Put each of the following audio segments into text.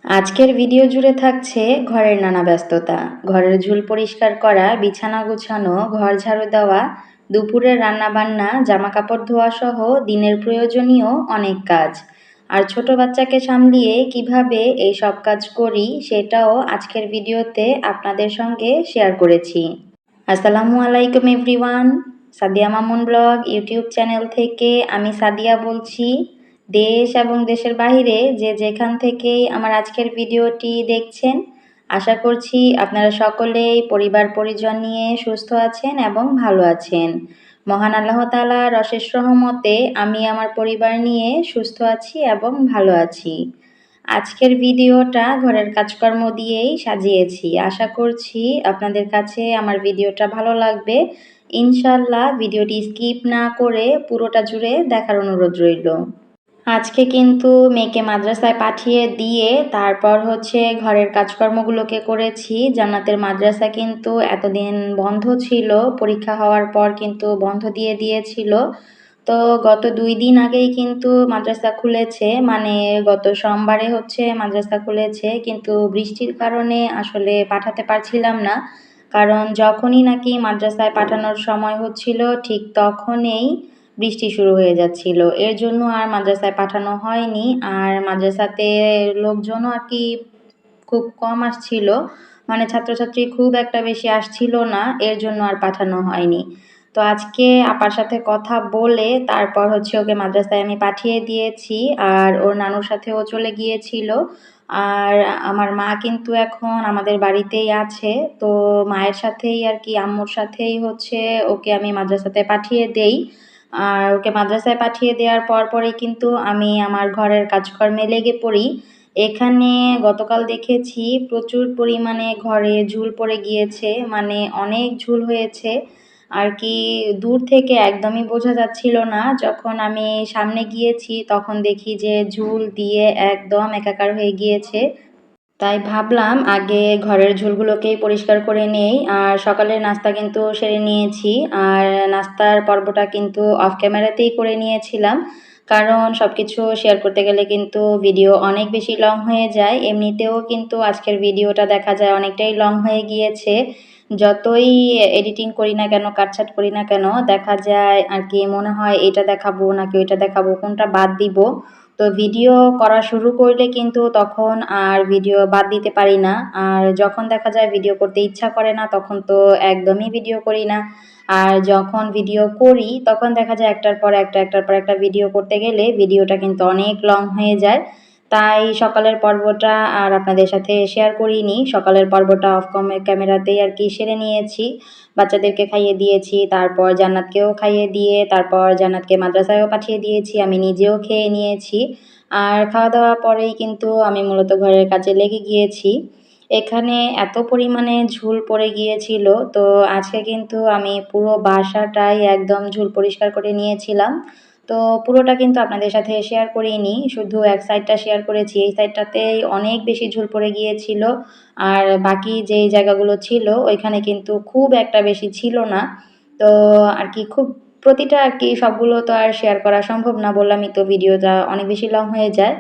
আজকের ভিডিও জুড়ে থাকছে ঘরের নানা ব্যস্ততা, ঘরের ঝুল পরিষ্কার করা, বিছানা গুছানো, ঘর ঝাড়ু দেওয়া, দুপুরের রান্নাবান্না, জামাকাপড় ধোয়া সহ দিনের প্রয়োজনীয় অনেক কাজ। আর ছোট বাচ্চাকে সামলিয়ে কিভাবে এই সব কাজ করি সেটাও আজকের ভিডিওতে আপনাদের সঙ্গে শেয়ার করেছি। আসসালামু আলাইকুম everyone, Sadia Mamun blog YouTube channel থেকে আমি সাদিয়া বলছি। দেশ এবং দেশের বাইরে যে যেখান থেকেই আমার আজকের ভিডিওটি দেখছেন, আশা করছি আপনারা সকলেই পরিবার পরিজন নিয়ে সুস্থ আছেন এবং ভালো আছেন। মহান আল্লাহ তাআলার অশেষ রহমতে আমি আমার পরিবার নিয়ে সুস্থ আছি এবং ভালো আছি। আজকের ভিডিওটা ঘরের কাজকর্ম দিয়েই সাজিয়েছি। আশা করছি আপনাদের কাছে আমার ভিডিওটা ভালো লাগবে। ইনশাআল্লাহ ভিডিওটি স্কিপ না করে পুরোটা জুড়ে দেখার অনুরোধ রইল। আজকে কিন্তু মেয়েকে মাদ্রাসায় পাঠিয়ে দিয়ে তারপর ঘরের কাজকর্মগুলোকে করেছি। জান্নাতের মাদ্রাসা কিন্তু এতদিন বন্ধ ছিল, পরীক্ষা হওয়ার পর কিন্তু বন্ধ দিয়ে দিয়েছিল। তো গত ২ দিন আগেই কিন্তু মাদ্রাসা খুলেছে, মানে গত সোমবারে মাদ্রাসা খুলেছে, কিন্তু বৃষ্টির কারণে আসলে পাঠাতে পারছিলাম না। কারণ যখনই নাকি মাদ্রাসায় পাঠানোর সময় হচ্ছিল ঠিক তখনই বৃষ্টি শুরু হয়ে যাচ্ছিল। এর জন্য আর মাদ্রাসায় পাঠানো হয়নি। আর মাদ্রাসাতে লোকজনও আর কি খুব কম আসছিল, মানে ছাত্রছাত্রী খুব একটা বেশি আসছিল না, এর জন্য আর পাঠানো হয়নি। তো আজকে আপার সাথে কথা বলে তারপর ওকে মাদ্রাসায় আমি পাঠিয়ে দিয়েছি। আর ওর নানুর সাথে ও চলে গিয়েছিল। আর আমার মা কিন্তু এখন আমাদের বাড়িতেই আছে। তো মায়ের সাথেই আর কি, আম্মুর সাথেই ওকে আমি মাদ্রাসাতে পাঠিয়ে দেই। আর ওকে মাদ্রাসায় পাঠিয়ে দেওয়ার পরপরই কিন্তু আমি আমার ঘরের কাজকর্মে লেগে পড়ি। এখানে গতকাল দেখেছি প্রচুর পরিমাণে ঘরে ঝুল পড়ে গিয়েছে, মানে অনেক ঝুল হয়েছে আর কি। দূর থেকে একদমই বোঝা যাচ্ছিল না, যখন আমি সামনে গিয়েছি তখন দেখি যে ঝুল দিয়ে একদম একাকার হয়ে গিয়েছে। তাই ভাবলাম আগে ঘরের ঝুলগুলোকেই পরিষ্কার করে নেই। আর সকালের নাস্তা কিন্তু সেরে নিয়েছি। আর নাস্তার পর্বটা কিন্তু অফ ক্যামেরাতেই করে নিয়েছিলাম, কারণ সব কিছু শেয়ার করতে গেলে কিন্তু ভিডিও অনেক বেশি লং হয়ে যায়। এমনিতেও কিন্তু আজকের ভিডিওটা দেখা যায় অনেকটাই লং হয়ে গিয়েছে। যতই এডিটিং করি না কেন, কাটছাট করি না কেন, দেখা যায় আর কি মনে হয় এটা দেখাবো নাকি ওইটা দেখাবো, কোনটা বাদ দিব। তো ভিডিও করা শুরু করলে কিন্তু তখন আর ভিডিও বাদ দিতে পারি না। আর যখন দেখা যায় ভিডিও করতে ইচ্ছা করে না তখন তো একদমই ভিডিও করি না। আর যখন ভিডিও করি তখন দেখা যায় একটার পর একটা ভিডিও করতে গেলে ভিডিওটা কিন্তু অনেক লং হয়ে যায়। তাই সকালের পর্বটা আর আপনাদের সাথে শেয়ার করিনি। সকালের পর্বটা অফ ক্যামেরাতেই আর কি সেরে নিয়েছি। বাচ্চাদেরকে খাইয়ে দিয়েছি, তারপর জান্নাতকেও খাইয়ে দিয়ে তারপর জান্নাতকে মাদ্রাসায়ও পাঠিয়ে দিয়েছি, আমি নিজেও খেয়ে নিয়েছি। আর খাওয়া দাওয়া পরেই কিন্তু আমি মূলত ঘরের কাজে লেগে গিয়েছি। এখানে এত পরিমাণে ঝুল পড়ে গিয়েছিল, তো আজকে কিন্তু আমি পুরো বাসাটাই একদম ঝুল পরিষ্কার করে নিয়েছিলাম। তো পুরোটা কিন্তু আপনাদের সাথে শেয়ার করিনি, শুধু এক সাইডটা শেয়ার করেছি। এই সাইডটাতেই অনেক বেশি ঝুল পড়ে গিয়েছিল। আর বাকি যেই জায়গাগুলো ছিল ওইখানে কিন্তু খুব একটা বেশি ছিল না। তো আর কি খুব প্রতিটা আর কি সবগুলো তো আর শেয়ার করা সম্ভব না, বললামই তো ভিডিওটা অনেক বেশি লং হয়ে যায়।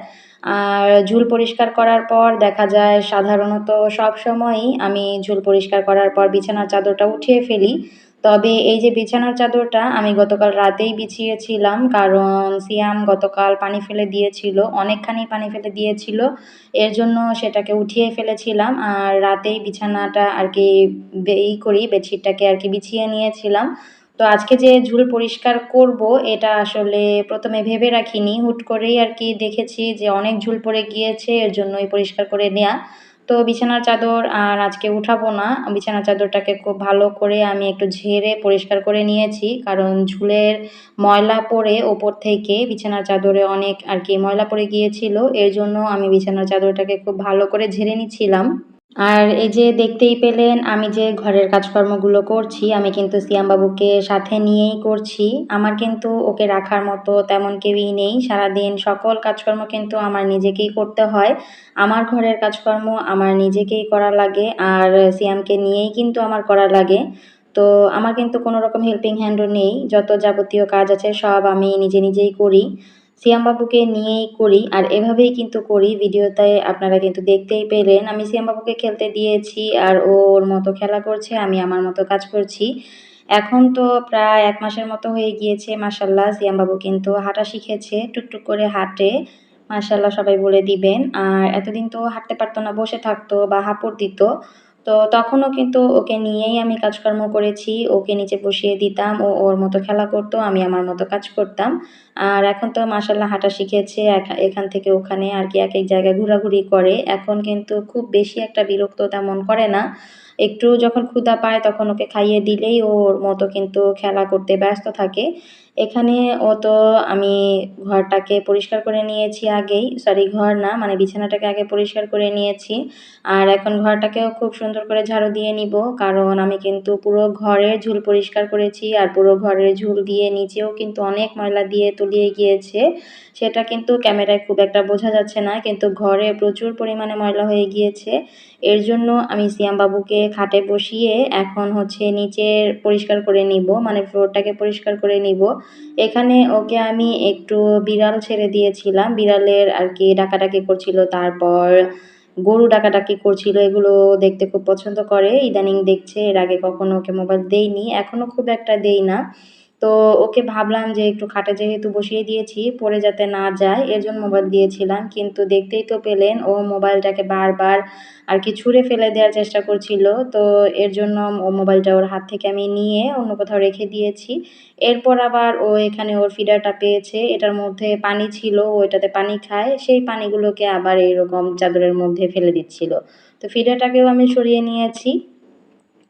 আর ঝুল পরিষ্কার করার পর দেখা যায় সাধারণত সবসময়ই আমি ঝুল পরিষ্কার করার পর বিছানার চাদরটা উঠিয়ে ফেলি। তবে এই যে বিছানার চাদরটা আমি গতকাল রাতেই বিছিয়েছিলাম, কারণ সিয়াম গতকাল পানি ফেলে দিয়েছিল, অনেকখানি পানি ফেলে দিয়েছিল। এর জন্য সেটাকে উঠিয়ে ফেলেছিলাম আর রাতেই বিছানাটা আর কি বেডশিটটাকে আর কি বিছিয়ে নিয়েছিলাম। তো আজকে যে ঝুল পরিষ্কার করব এটা আসলে প্রথমে ভেবে রাখিনি, হুট করেই আর কি দেখেছি যে অনেক ঝুল পড়ে গিয়েছে, এর জন্যই পরিষ্কার করে নেয়া। তো বিছানার চাদর আর আজকে উঠাবো না, বিছানার চাদরটাকে খুব ভালো করে আমি একটু ঝেড়ে পরিষ্কার করে নিয়েছি, কারণ ঝুলের ময়লা পড়ে ওপর থেকে বিছানার চাদরে অনেক আর কি ময়লা পড়ে গিয়েছিল। এর জন্য আমি বিছানার চাদরটাকে খুব ভালো করে ঝেড়ে নিচ্ছিলাম। আর এই যে দেখতেই পেলেন আমি যে ঘরের কাজকর্মগুলো করছি, আমি কিন্তু সিয়াম বাবুকে সাথে নিয়েই করছি। আমার কিন্তু ওকে রাখার মতো তেমন কেউই নেই। সারাদিন সকল কাজকর্ম কিন্তু আমার নিজেকেই করতে হয়। আমার ঘরের কাজকর্ম আমার নিজেকেই করা লাগে, আর সিয়ামকে নিয়েই কিন্তু আমার করা লাগে। তো আমার কিন্তু কোনো রকম হেল্পিং হ্যান্ডও নেই। যত যাবতীয় কাজ আছে সব আমি নিজে নিজেই করি। সিয়াম বাবুকে নিয়েই করি আর এভাবেই কিন্তু করি। ভিডিওতে আপনারা কিন্তু দেখতেই পেলেন আমি সিয়াম বাবুকে খেলতে দিয়েছি আর ও ওর মতো খেলা করছে, আমি আমার মতো কাজ করছি। এখন তো প্রায় ১ মাসের মতো হয়ে গিয়েছে মাশাআল্লাহ সিয়াম বাবু কিন্তু হাঁটা শিখেছে, টুকটুক করে হাঁটে। মাশাআল্লাহ সবাই বলে দিবেন। আর এতদিন তো হাঁটতে পারত না, বসে থাকতো বা হাঁপুড় দিত। তো তখনও কিন্তু ওকে নিয়েই আমি কাজকর্ম করেছি। ওকে নিচে বসিয়ে দিতাম, ও ওর মতো খেলা করত, আমি আমার মতো কাজ করতাম। আর এখন তো মাশাআল্লাহ হাঁটা শিখেছে। এখান থেকে ওখানে আরকি একেক জায়গায় ঘোরাঘুরি করে। এখন কিন্তু খুব বেশি একটা বিরক্ত তেমন করে না। একটু যখন ক্ষুধা পায় তখন ওকে খাইয়ে দিলেই ও ওর মতো কিন্তু খেলা করতে ব্যস্ত থাকে। এখানে ও তো আমি ঘরটাকে পরিষ্কার করে নিয়েছি আগেই। সরি ঘর না, মানে বিছানাটাকে আগে পরিষ্কার করে নিয়েছি। আর এখন ঘরটাকেও খুব সুন্দর করে ঝাড়ু দিয়ে নিব। কারণ আমি কিন্তু পুরো ঘরের ঝুল পরিষ্কার করেছি আর পুরো ঘরের ঝুল দিয়ে নিচেও কিন্তু অনেক ময়লা দিয়ে তলিয়ে গিয়েছে। সেটা কিন্তু ক্যামেরায় খুব একটা বোঝা যাচ্ছে না। কিন্তু ঘরে প্রচুর পরিমাণে ময়লা হয়ে গিয়েছে। এর জন্য আমি সিয়াম বাবুকে খাটে বসিয়ে এখন হচ্ছে নিচের পরিষ্কার করে নিব। মানে ফ্লোরটাকে পরিষ্কার করে নিব। এখানে ওকে আমি একটু বিড়াল ছেড়ে দিয়েছিলাম। বিড়ালের আরকি ডাকাডাকি করছিল। তারপর গরু ডাকাডাকি করছিল। এগুলো দেখতে খুব পছন্দ করে। ইদানিং দেখছে। এর আগে কখনো ওকে মোবাইল দেইনি। এখনো খুব একটা দেই না। তো ওকে ভাবলাম যে একটু খাটে যেহেতু বসিয়ে দিয়েছি, পড়ে যাতে না যায় এজন্য মোবাইল দিয়েছিলাম। কিন্তু দেখতেই তো পেলেন ও মোবাইলটাকে বারবার আরকি ছুঁড়ে ফেলে দেওয়ার চেষ্টা করছিল। তো এর জন্য ও মোবাইলটা ওর হাত থেকে আমি নিয়ে অন্য কোথাও রেখে দিয়েছি। এরপর আবার ও এখানে ওর ফিডারটা পেয়েছে। এটার মধ্যে পানি ছিল, ও এটাতে পানি খায়। সেই পানিগুলোকে আবার এইরকম চাদরের মধ্যে ফেলে দিচ্ছিল। তো ফিডারটাকেও আমি সরিয়ে নিয়েছি।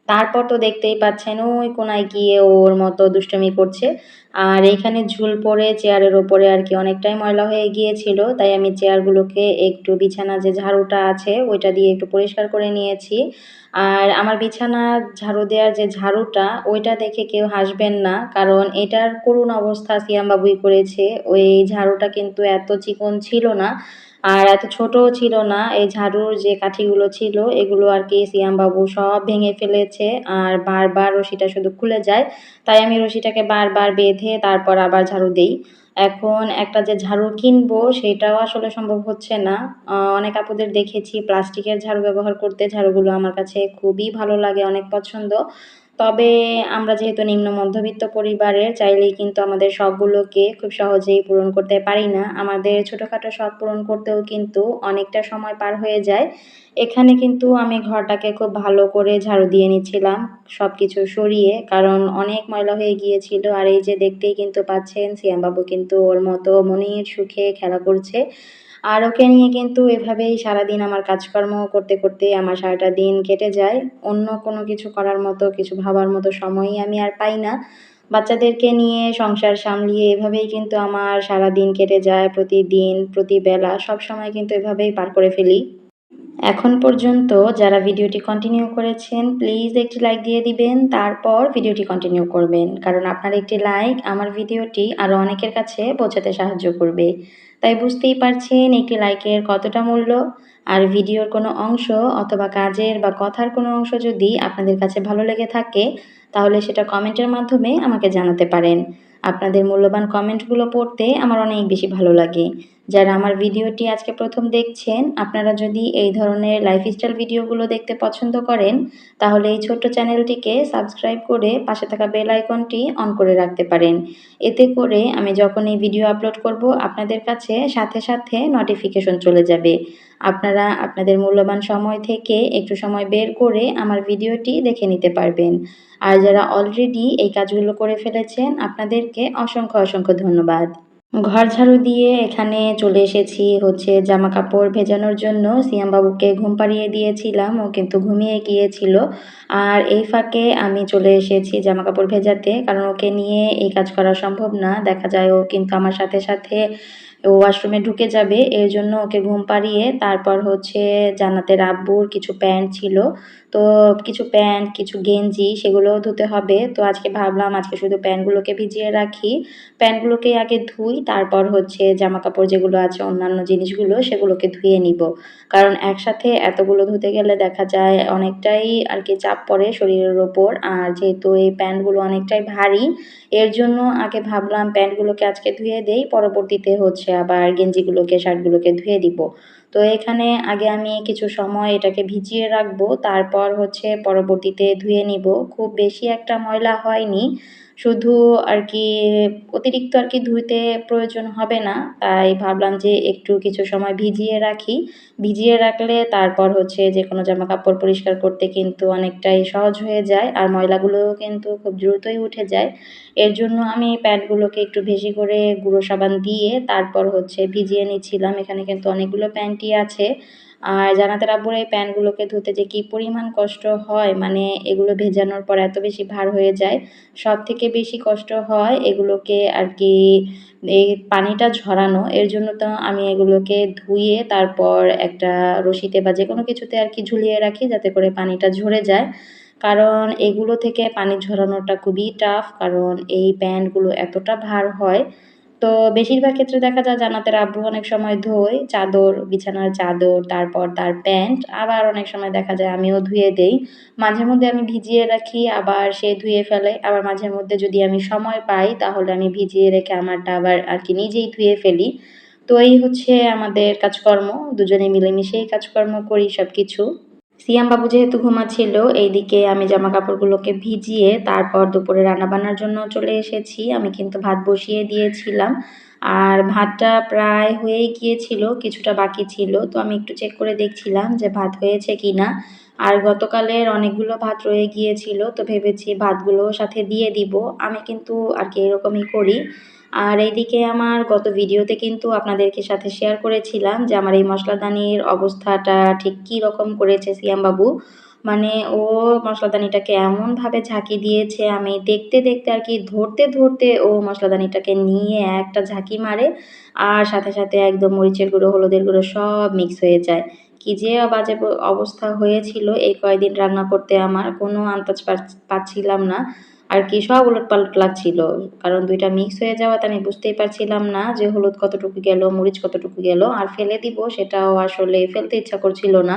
তারপর তো দেখতেই পাচ্ছেন ওই কোনায় গিয়ে ওর মতো দুষ্টুমি করছে। আর এইখানে ঝুল পড়ে চেয়ারের ওপরে আরকি অনেকটাই ময়লা হয়ে গিয়েছিল। তাই আমি চেয়ারগুলোকে একটু বিছানা যে ঝাড়ুটা আছে ওইটা দিয়ে একটু পরিষ্কার করে নিয়েছি। আর আমার বিছানা ঝাড়ু দেওয়ার যে ঝাড়ুটা ওইটা দেখে কেউ হাসবেন না। কারণ এটার করুণ অবস্থা সিয়াম বাবুই করেছে। ওই ঝাড়ুটা কিন্তু এত চিকন ছিল না। আর এত ছোটও ছিল না। এই ঝাড়ুর যে কাঠিগুলো ছিল এগুলো আরকি সিয়াম বাবু সব ভেঙে ফেলেছে। আর বারবার রশিটা শুধু খুলে যায়। তাই আমি রশিটাকে বারবার বেঁধে তারপর আবার ঝাড়ু দেই। এখন একটা যে ঝাড়ু কিনবো সেটাও আসলে সম্ভব হচ্ছে না। অনেক আপুদের দেখেছি প্লাস্টিকের ঝাড়ু ব্যবহার করতে। ঝাড়ুগুলো আমার কাছে খুবই ভালো লাগে, অনেক পছন্দ। তবে আমরা যেহেতু নিম্ন মধ্যবিত্ত পরিবারের, চাইলেই কিন্তু আমাদের শখগুলোকে খুব সহজেই পূরণ করতে পারি না। আমাদের ছোটখাটো শখ পূরণ করতেও কিন্তু অনেকটা সময় পার হয়ে যায়। এখানে কিন্তু আমি ঘরটাকে খুব ভালো করে ঝাড়ু দিয়ে নিচ্ছিলাম, সবকিছু সরিয়ে। কারণ অনেক ময়লা হয়ে গিয়েছিল। আর এই যে দেখতেই কিন্তু পাচ্ছেন সিয়াম বাবু কিন্তু ওর মতো মনের সুখে খেলা করছে। আর ওকে নিয়ে কিন্তু এভাবেই সারাদিন আমার কাজকর্ম করতে, করতে আমার সারাটা দিন কেটে যায়। অন্য কোনো কিছু করার মতো, কিছু ভাবার মতো সময়ই আমি আর পাই না। বাচ্চাদেরকে নিয়ে সংসার সামলিয়ে এভাবেই কিন্তু আমার সারাদিন কেটে যায়। প্রতিদিন, প্রতিবেলা সবসময় কিন্তু এভাবেই পার করে ফেলি। এখন পর্যন্ত যারা ভিডিওটি কন্টিনিউ করেছেন প্লিজ একটি লাইক দিয়ে দিবেন, তারপর ভিডিওটি কন্টিনিউ করবেন। কারণ আপনার একটি লাইক আমার ভিডিওটি আরও অনেকের কাছে পৌঁছাতে সাহায্য করবে। তাই বুঝতেই পারছেন একটি লাইকের কতটা মূল্য। আর ভিডিওর কোনো অংশ অথবা কাজের বা কথার কোনো অংশ যদি আপনাদের কাছে ভালো লেগে থাকে তাহলে সেটা কমেন্টের মাধ্যমে আমাকে জানাতে পারেন। আপনাদের মূল্যবান কমেন্টগুলো পড়তে আমার অনেক বেশি ভালো লাগে। যারা আমার ভিডিওটি আজকে প্রথম দেখছেন, আপনারা যদি এই ধরনের লাইফস্টাইল ভিডিওগুলো দেখতে পছন্দ করেন তাহলে এই ছোট্ট চ্যানেলটিকে সাবস্ক্রাইব করে পাশে থাকা বেল আইকনটি অন করে রাখতে পারেন। এতে করে আমি যখন এই ভিডিও আপলোড করব আপনাদের কাছে সাথে সাথে নোটিফিকেশন চলে যাবে। আপনারা আপনাদের মূল্যবান সময় থেকে একটু সময় বের করে আমার ভিডিওটি দেখে নিতে পারবেন। আর যারা অলরেডি এই কাজগুলো করে ফেলেছেন আপনাদেরকে অসংখ্য অসংখ্য ধন্যবাদ। ঘর ঝাড়ু দিয়ে এখানে চলে এসেছি হচ্ছে জামাকাপড় ভেজানোর জন্য। সিয়াম বাবুকে ঘুম পাড়িয়ে দিয়েছিলাম, ও কিন্তু ঘুমিয়ে গিয়েছিল। আর এই ফাঁকে আমি চলে এসেছি জামাকাপড় ভেজাতে। কারণ ওকে নিয়ে এই কাজ করা সম্ভব না। দেখা যায় ও কিন্তু আমার সাথে সাথে ও ওয়াশরুমে ঢুকে যাবে, এর জন্য ওকে ঘুম পাড়িয়ে তারপর হচ্ছে জান্নাতের আব্বুর কিছু প্যান্ট ছিল, তো কিছু প্যান্ট কিছু গেঞ্জি সেগুলোও ধুতে হবে। তো আজকে ভাবলাম আজকে শুধু প্যান্টগুলোকে ভিজিয়ে রাখি, প্যান্টগুলোকে আগে ধুই, তারপর হচ্ছে জামা কাপড় যেগুলো আছে অন্যান্য জিনিসগুলো সেগুলোকে ধুয়ে নিব। কারণ একসাথে এতগুলো ধুতে গেলে দেখা যায় অনেকটাই আর কি চাপ পড়ে শরীরের ওপর, আর যেহেতু এই প্যান্টগুলো অনেকটাই ভারী, এর জন্য আগে ভাবলাম প্যান্টগুলোকে আজকে ধুয়ে দেই, পরবর্তীতে হচ্ছে আবার গেঞ্জিগুলোকে শার্টগুলোকে ধুয়ে দিব। তো এখানে আগে আমি কিছু সময় এটাকে ভিজিয়ে রাখবো, তারপর হচ্ছে পরবর্তীতে ধুয়ে নিব। খুব বেশি একটা ময়লা হয়নি, শুধু আর কি অতিরিক্ত আর কি ধুইতে প্রয়োজন হবে না, তাই ভাবলাম যে একটু কিছু সময় ভিজিয়ে রাখি। ভিজিয়ে রাখলে তারপর হচ্ছে যে কোনো জামা কাপড় পরিষ্কার করতে কিন্তু অনেকটাই সহজ হয়ে যায়, আর ময়লাগুলোও কিন্তু খুব দ্রুতই উঠে যায়। এর জন্য আমি প্যান্টগুলোকে একটু বেশি করে গুঁড়ো সাবান দিয়ে তারপর হচ্ছে ভিজিয়ে নিচ্ছিলাম। এখানে কিন্তু অনেকগুলো প্যান্টই আছে, আর জান্নাতের আব্বুর এই প্যান্টগুলোকে ধুতে যে কী পরিমাণ কষ্ট হয়, মানে এগুলো ভেজানোর পর এত বেশি ভার হয়ে যায়। সবথেকে বেশি কষ্ট হয় এগুলোকে আর কি এই পানিটা ঝরানো, এর জন্য তো আমি এগুলোকে ধুয়ে তারপর একটা রশিতে বা যেকোনো কিছুতে আর কি ঝুলিয়ে রাখি যাতে করে পানিটা ঝরে যায়। কারণ এগুলো থেকে পানি ঝরানোটা খুবই টাফ, কারণ এই প্যান্টগুলো এতটা ভার হয়। তো বেশিরভাগ ক্ষেত্রে দেখা যায় জান্নাতের আব্বু অনেক সময় ধোয় চাদর, বিছানার চাদর, তারপর তার প্যান্ট, আবার অনেক সময় দেখা যায় আমিও ধুয়ে দেই। মাঝে মধ্যে আমি ভিজিয়ে রাখি, আবার সে ধুয়ে ফেলে, আবার মাঝে মধ্যে যদি আমি সময় পাই তাহলে আমি ভিজিয়ে রেখে আমারটা আবার আর কি নিজেই ধুয়ে ফেলি। তো এই হচ্ছে আমাদের কাজকর্ম, দুজনে মিলেমিশেই কাজকর্ম করি সব কিছু। সিয়াম বাবু যেহেতু ঘুমাচ্ছিল, এইদিকে আমি জামা কাপড়গুলোকে ভিজিয়ে তারপর দুপুরে রান্নাবান্নার জন্য চলে এসেছি। আমি কিন্তু ভাত বসিয়ে দিয়েছিলাম, আর ভাতটা প্রায় হয়েই গিয়েছিল, কিছুটা বাকি ছিল। তো আমি একটু চেক করে দেখছিলাম যে ভাত হয়েছে কিনা। আর গতকালের অনেকগুলো ভাত রয়ে গিয়েছিল, তো ভেবেছি ভাতগুলো সাথে দিয়ে দিব। আমি কিন্তু আর কি এরকমই করি। আর এইদিকে আমার গত ভিডিওতে কিন্তু আপনাদেরকে সাথে শেয়ার করেছিলাম যে আমার এই মশলাদানির অবস্থাটা ঠিক কী রকম করেছে সিয়াম বাবু। মানে ও মশলাদানিটাকে এমনভাবে ঝাঁকি দিয়েছে, আমি দেখতে দেখতে আর কি ধরতে ধরতে ও মশলাদানিটাকে নিয়ে একটা ঝাঁকি মারে, আর সাথে সাথে একদম মরিচের গুঁড়ো হলুদের গুঁড়ো সব মিক্স হয়ে যায়। কি যে বাজে অবস্থা হয়েছিল এই কয়দিন রান্না করতে, আমার কোনো আন্দাজ পাচ্ছিলাম না আর কি, সব উলটপালট লাগছিল। কারণ ২ টা মিক্স হয়ে যাওয়াতে আমি বুঝতেই পারছিলাম না যে হলুদ কতটুকু গেল, মরিচ কতটুকু গেল, আর ফেলে দিব সেটাও আসলে ফেলতে ইচ্ছা করছিল না।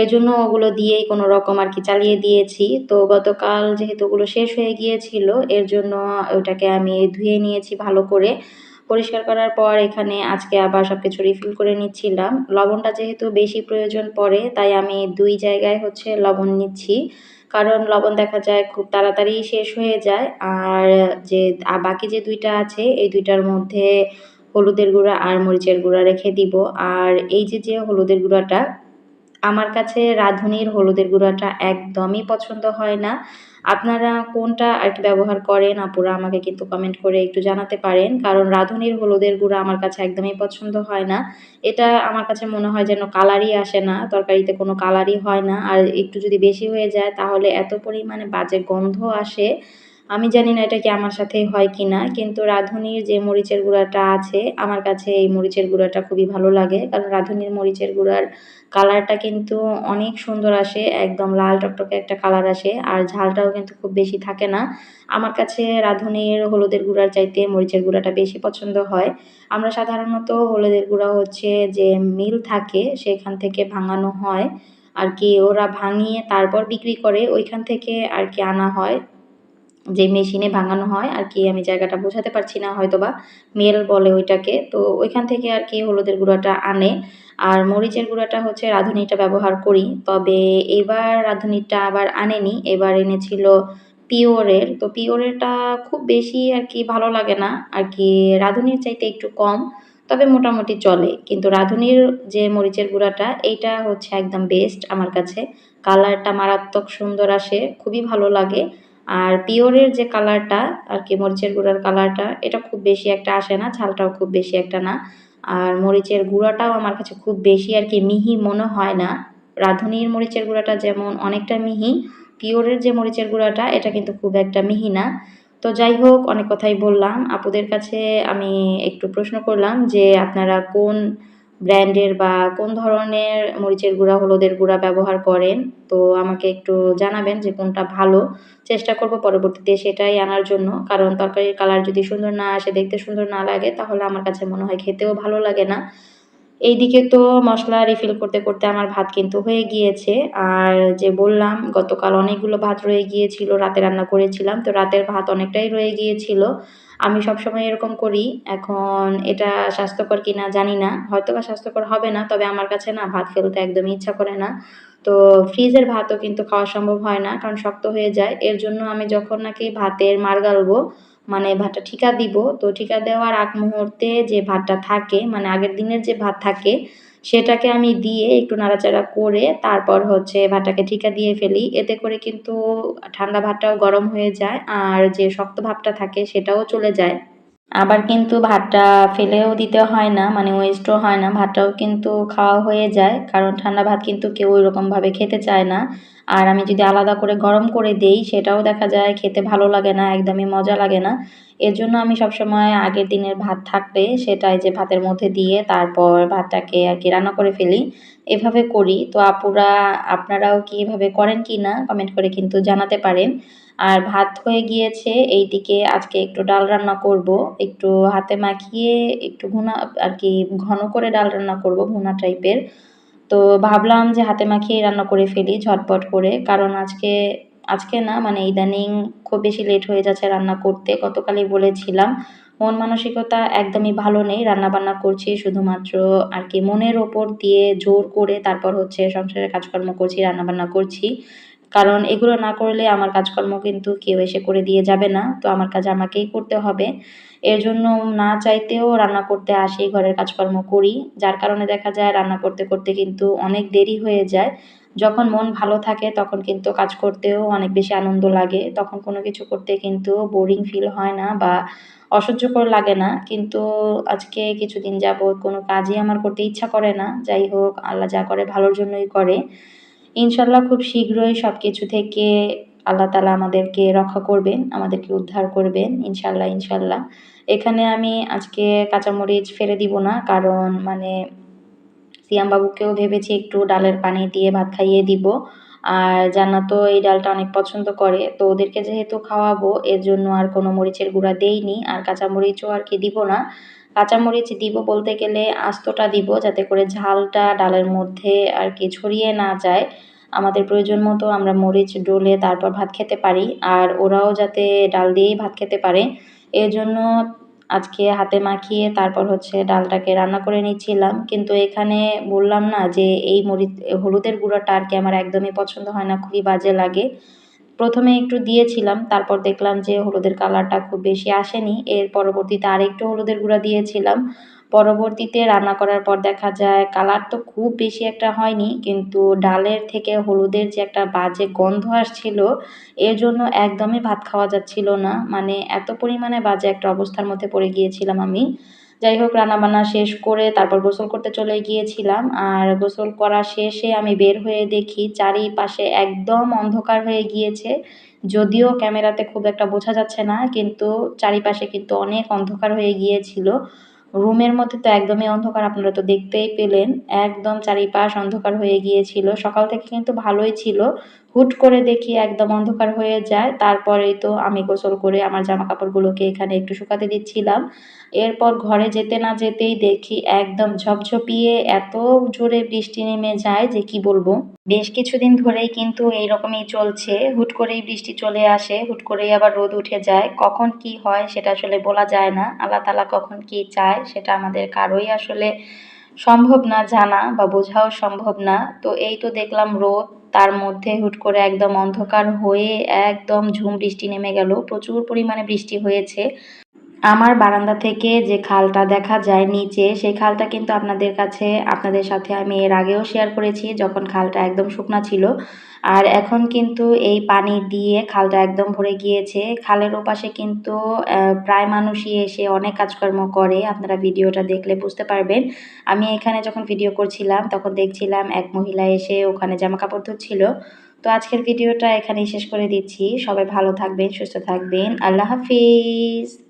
এজন্য ওগুলো দিয়েই কোনো রকম আর কি চালিয়ে দিয়েছি। তো গতকাল যেহেতু ওগুলো শেষ হয়ে গিয়েছিল, এর জন্য ওটাকে আমি ধুয়ে নিয়েছি ভালো করে। পরিষ্কার করার পর এখানে আজকে আবার সবকিছু রিফিল করে নিচ্ছিলাম। লবণটা যেহেতু বেশি প্রয়োজন পড়ে, তাই আমি ২ জায়গায় হচ্ছে লবণ নিচ্ছি। কারণ লবণ দেখা যায় খুব তাড়াতাড়ি শেষ হয়ে যায়। আর যে বাকি যে ২ টা আছে এই ২ টার মধ্যে হলুদের গুঁড়া আর মরিচের গুঁড়া রেখে দিব। আর এই যে হলুদের গুঁড়াটা, আমার কাছে রাঁধুনির হলুদের গুঁড়াটা একদমই পছন্দ হয় না। আপনারা কোনটা আর কি ব্যবহার করেন আপুরা আমাকে কিন্তু কমেন্ট করে একটু জানাতে পারেন। কারণ রাঁধুনির হলুদের গুঁড়া আমার কাছে একদমই পছন্দ হয় না। এটা আমার কাছে মনে হয় যেন কালারই আসে না, তরকারিতে কোনো কালারই হয় না। আর একটু যদি বেশি হয়ে যায় তাহলে এত পরিমাণে বাজে গন্ধ আসে। আমি জানি না এটা কি আমার সাথেই হয় কিনা, কিন্তু রাঁধুনির যে মরিচের গুঁড়াটা আছে আমার কাছে এই মরিচের গুঁড়াটা খুবই ভালো লাগে। কারণ রাঁধুনির মরিচের গুঁড়ার কালারটা কিন্তু অনেক সুন্দর আসে, একদম লাল টকটকে একটা কালার আসে, আর ঝালটাও কিন্তু খুব বেশি থাকে না। আমার কাছে রাঁধুনির হলুদের গুঁড়ার চাইতে মরিচের গুঁড়াটা বেশি পছন্দ হয়। আমরা সাধারণত হলুদের গুঁড়া হচ্ছে যে মিল থাকে সেখান থেকে ভাঙানো হয় আর কি, ওরা ভাঙিয়ে তারপর বিক্রি করে, ওইখান থেকে আর কি আনা হয়, যে মেশিনে ভাঙানো হয় আর কি, আমি জায়গাটা বোঝাতে পারছি না হয়তোবা, মেল বলে ওইটাকে। তো ওইখান থেকে আর কি হলুদের গুঁড়াটা আনে। আর মরিচের গুঁড়াটা হচ্ছে রাঁধুনিটা ব্যবহার করি, তবে এবার রাঁধুনিটা আবার আনেনি, এবার এনেছিল পিওরের। তো পিওরেরটা খুব বেশি আর কি ভালো লাগে না আর কি, রাঁধুনির চাইতে একটু কম, তবে মোটামুটি চলে। কিন্তু রাঁধুনির যে মরিচের গুঁড়াটা এইটা হচ্ছে একদম বেস্ট আমার কাছে। কালারটা মারাত্মক সুন্দর আসে, খুবই ভালো লাগে। আর পিওরের যে কালারটা আর কি মরিচের গুঁড়ার কালারটা, এটা খুব বেশি একটা আসে না, ঝালটাও খুব বেশি একটা না। আর মরিচের গুঁড়াটাও আমার কাছে খুব বেশি আর কি মিহি মনে হয় না। রাঁধুনির মরিচের গুঁড়াটা যেমন অনেকটা মিহি, পিওরের যে মরিচের গুঁড়াটা এটা কিন্তু খুব একটা মিহি না। তো যাই হোক, অনেক কথাই বললাম। আপুদের কাছে আমি একটু প্রশ্ন করলাম যে আপনারা কোন ব্র্যান্ডের বা কোন ধরনের মরিচের গুঁড়া, হলুদের গুঁড়া ব্যবহার করেন? তো আমাকে একটু জানাবেন যে কোনটা ভালো। চেষ্টা করব পরবর্তীতে সেটাই আনার জন্য। কারণ তরকারির কালার যদি সুন্দর না আসে, দেখতে সুন্দর না লাগে, তাহলে আমার কাছে মনে হয় খেতেও ভালো লাগে না। এইদিকে তো মসলা রিফিল করতে, করতে আমার ভাত কিন্তু হয়ে গিয়েছে। আর যে বললাম গতকাল অনেকগুলো ভাত রয়ে গিয়েছিল, রাতে রান্না করেছিলাম। তো রাতের ভাত অনেকটাই রয়ে গিয়েছিল। আমি সবসময় এরকম করি। এখন এটা স্বাস্থ্যকর কিনা জানি না। হয়তোবা স্বাস্থ্যকর হবে না। তবে আমার কাছে না ভাত ফেলতে একদমই ইচ্ছা করে না। তো ফ্রিজের ভাতও কিন্তু খাওয়া সম্ভব হয় না, কারণ শক্ত হয়ে যায়। এর জন্য আমি যখন নাকি ভাতের মাড় গালবো, মানে ভাতটা ঠিকা দিব, তো ঠিকা দেওয়ার আগ মুহূর্তে যে ভাতটা থাকে, মানে আগের দিনের যে ভাত থাকে, সেটাকে আমি দিয়ে একটু নাড়াচাড়া করে তারপর হচ্ছে ভাতটাকে ঠিকা দিয়ে ফেলি। এতে করে কিন্তু ঠান্ডা ভাতটাও গরম হয়ে যায়, আর যে শক্ত ভাবটা থাকে সেটাও চলে যায়। আবার কিন্তু ভাতটা ফেলেও দিতে হয় না, মানে ওয়েস্টও হয় না, ভাতটাও কিন্তু খাওয়া হয়ে যায়। কারণ ঠান্ডা ভাত কিন্তু কেউ ওইরকমভাবে খেতে চায় না। আর আমি যদি আলাদা করে গরম করে দেই, সেটাও দেখা যায় খেতে ভালো লাগে না, একদমই মজা লাগে না। এজন্য আমি সবসময় আগের দিনের ভাত থাকলে সেটাই যে ভাতের মধ্যে দিয়ে তারপর ভাতটাকে আরকি রান্না করে ফেলি। এভাবে করি। তো আপুরা, আপনারাও কি এভাবে করেন কিনা কমেন্ট করে কিন্তু জানাতে পারেন। আর ভাত হয়ে গিয়েছে, এইদিকে আজকে একটু ডাল রান্না করব। একটু হাতে মাখিয়ে একটু ভুনা আরকি, ঘন করে ডাল রান্না করব, ভুনা টাইপের। তো ভাবলাম যে হাতে মাখিয়ে রান্না করে ফেলি ঝটপট করে। কারণ আজকে না, মানে ইদানিং খুব বেশি লেট হয়ে যাচ্ছে রান্না করতে। গতকালই বলেছিলাম। মন মানসিকতা একদমই ভালো নেই। রান্নাবান্না করছি শুধুমাত্র আরকি মনের ওপর দিয়ে জোর করে, তারপর হচ্ছে সংসারের কাজকর্ম করছি, রান্নাবান্না করছি। কারণ এগুলো না করলে আমার কাজকর্ম কিন্তু কেউ এসে করে দিয়ে যাবে না। তো আমার কাজ আমাকেই করতে হবে। এর জন্য না চাইতেও রান্না করতে আসি, ঘরের কাজকর্ম করি। যার কারণে দেখা যায় রান্না করতে, করতে কিন্তু অনেক দেরি হয়ে যায়। যখন মন ভালো থাকে তখন কিন্তু কাজ করতেও অনেক বেশি আনন্দ লাগে। তখন কোনো কিছু করতে কিন্তু বোরিং ফিল হয় না বা অসহ্যকর লাগে না। কিন্তু আজকে কিছুদিন যাবৎ কোনো কাজই আমার করতে ইচ্ছা করে না। যাই হোক, আল্লাহ যা করে ভালোর জন্যই করে। ইনশাআল্লাহ খুব শীঘ্রই সবকিছু থেকে আল্লাহ তাআলা আমাদেরকে রক্ষা করবেন, আমাদেরকে উদ্ধার করবেন। ইনশাআল্লাহ, ইনশাআল্লাহ। এখানে আমি আজকে কাঁচামরিচ ফেলে দিব না। কারণ মানে সিয়াম বাবুকেও ভেবেছি একটু ডালের পানি দিয়ে ভাত খাইয়ে দিব। আর জান্নাতও এই ডালটা অনেক পছন্দ করে। তো ওদেরকে যেহেতু খাওয়াবো, এর জন্য আর কোনো মরিচের গুঁড়া দেইনি। আর কাঁচামরিচও আরকি দিব না। কাঁচামরিচ দিব বলতে গেলে আস্তটা দিব, যাতে করে ঝালটা ডালের মধ্যে আরকি ছড়িয়ে না যায়। আমাদের প্রয়োজন মতো আমরা মরিচ ডলে তারপর ভাত খেতে পারি। আর ওরাও যাতে ডাল দিয়েই ভাত খেতে পারে। এজন্য আজকে হাতে মাখিয়ে তারপর হচ্ছে ডালটাকে রান্না করে নিচ্ছিলাম। কিন্তু এখানে বললাম না যে এই হলুদের গুঁড়াটা আরকি আমার একদমই পছন্দ হয় না, খুবই বাজে লাগে। ১ম এ একটু দিয়েছিলাম, তারপর দেখলাম যে হলুদের কালারটা খুব বেশি আসেনি। এর পরবর্তীতে আরেকটু হলুদের গুঁড়া দিয়েছিলাম। পরবর্তীতে রান্না করার পর দেখা যায় কালার তো খুব বেশি একটা হয়নি, কিন্তু ডালের থেকে হলুদের যে একটা বাজে গন্ধ আসছিল, এর জন্য একদমই ভাত খাওয়া যাচ্ছিল না। মানে এত পরিমাণে বাজে একটা অবস্থার মধ্যে পড়ে গিয়েছিলাম আমি। যাই হোক, রান্নাবান্না শেষ করে তারপর গোসল করতে চলে গিয়েছিলাম। আর গোসল করা শেষে আমি বের হয়ে দেখি চারিপাশে একদম অন্ধকার হয়ে গিয়েছে। যদিও ক্যামেরাতে খুব একটা বোঝা যাচ্ছে না, কিন্তু চারিপাশে কিন্তু অনেক অন্ধকার হয়ে গিয়েছিল। রুমের মধ্যে তো একদমই অন্ধকার, আপনারা তো দেখতেই পেলেন। একদম চারিপাশ অন্ধকার হয়ে গিয়েছিল। সকাল থেকে কিন্তু ভালোই ছিল। হুট করে দেখি একদম অন্ধকার হয়ে যায়। তারপরেই তো আমি গোসল করে আমার জামাকাপড়গুলোকে এখানে একটু শুকাতে দিচ্ছিলাম। এরপর ঘরে যেতে না যেতেই দেখি একদম ঝপঝপিয়ে এত জোরে বৃষ্টি নেমে যায় যে কি বলবো। বেশ কিছুদিন ধরেই কিন্তু এইরকমই চলছে। হুট করেই বৃষ্টি চলে আসে, হুট করেই আবার রোদ উঠে যায়। কখন কি হয় সেটা আসলে বলা যায় না। আল্লাহ তাআলা কখন কি চায় সেটা আমাদের কারোই আসলে সম্ভব না জানা, বা বোঝাও সম্ভব না। তো এই তো দেখলাম রোদ, তার মধ্যে হুট করে একদম অন্ধকার হয়ে একদম ঝুম বৃষ্টি নেমে গেল। প্রচুর পরিমাণে বৃষ্টি হয়েছে। আমার বারান্দা থেকে যে খালটা দেখা যায় নিচে, সেই খালটা কিন্তু আপনাদের সাথে আমি এর আগেও শেয়ার করেছি, যখন খালটা একদম শুকনা ছিল। আর এখন কিন্তু এই পানি দিয়ে খালটা একদম ভরে গিয়েছে। খালের ওপাশে কিন্তু প্রায় মানুষই এসে অনেক কাজকর্ম করে। আপনারা ভিডিওটা দেখলে বুঝতে পারবেন। আমি এখানে যখন ভিডিও করছিলাম তখন দেখছিলাম এক মহিলা এসে ওখানে জামাকাপড় ধুচ্ছিল। তো আজকের ভিডিওটা এখানেই শেষ করে দিচ্ছি। সবাই ভালো থাকবেন, সুস্থ থাকবেন। আল্লাহ হাফিজ।